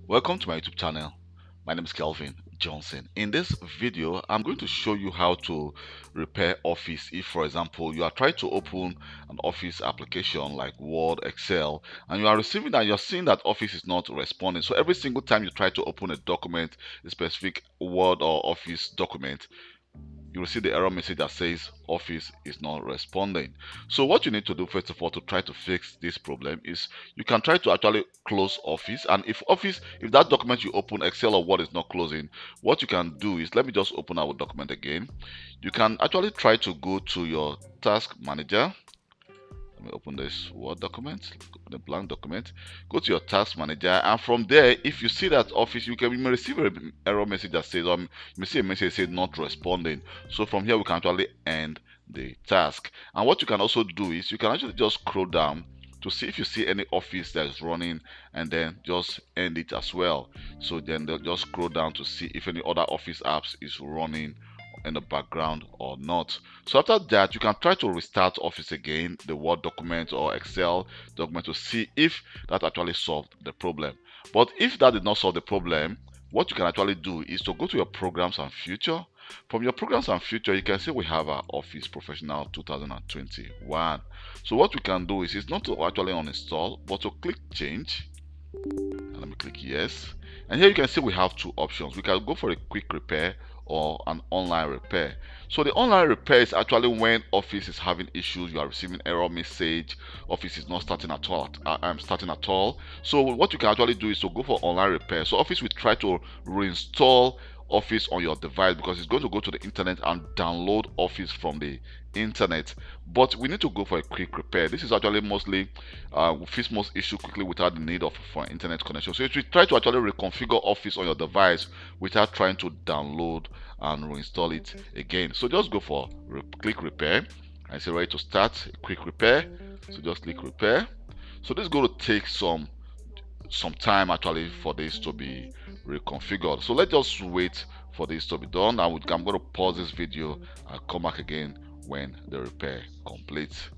Welcome to my YouTube channel. My name is Kelvin Johnson. In this video, I'm going to show you how to repair Office. If, for example, you are trying to open an Office application like Word, Excel, and you are receiving that, you're seeing that Office is not responding. So every single time you try to open a document, a specific Word or Office document, you will see the error message that says Office is not responding. So what you need to do first of all to try to fix this problem is you can try to actually close Office, and if that document you open, Excel or Word, is not closing, what you can do is, let me just open our document again. You can actually try to go to your task manager. Let me open this Word document, open a blank document. Go to your task manager, and from there, if you see that Office, you may receive an error message that says, you may see a message that says not responding. So from here, we can actually end the task. And what you can also do is you can actually just scroll down to see if you see any Office that is running, and then just end it as well. So then they'll just scroll down to see if any other Office apps is running in the background or not. So after that, you can try to restart Office again, the Word document or Excel document, to see if that actually solved the problem. But if that did not solve the problem, what you can actually do is to go to your programs and future. From your programs and future, you can see we have our Office Professional 2021. So what we can do is not to actually uninstall, but to click change. And let me click yes. And here you can see we have two options. We can go for a quick repair or an online repair. So the online repair is actually when Office is having issues, you are receiving error message, Office is not starting at all. Starting at all. So what you can actually do is to go for online repair. So Office will try to reinstall Office on your device, because it's going to go to the internet and download Office from the internet. But we need to go for a quick repair. This is actually mostly will fix most issue quickly without the need of for internet connection. So if you try to actually reconfigure Office on your device without trying to download and reinstall it again. So just go for click repair. I say ready to start a quick repair. So just click repair. So this is going to take some time actually for this to be reconfigured. So let's just wait for this to be done. I'm going to pause this video and come back again when the repair completes.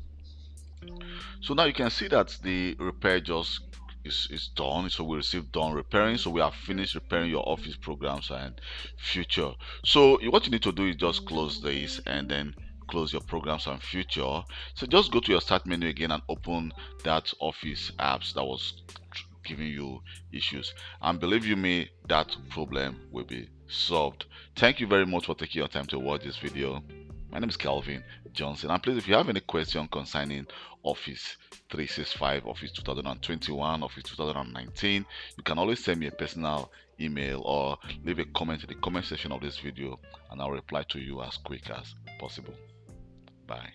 So now you can see that the repair just is done. So we received done repairing. So we have finished repairing your Office programs and future. So what you need to do is just close this and then close your programs and future. So just go to your start menu again and open that Office apps that was giving you issues, and believe you me, that problem will be solved. Thank you very much for taking your time to watch this video. My name is Calvin Johnson, and please, if you have any question concerning Office 365, Office 2021, Office 2019, you can always send me a personal email or leave a comment in the comment section of this video, and I'll reply to you as quick as possible. Bye.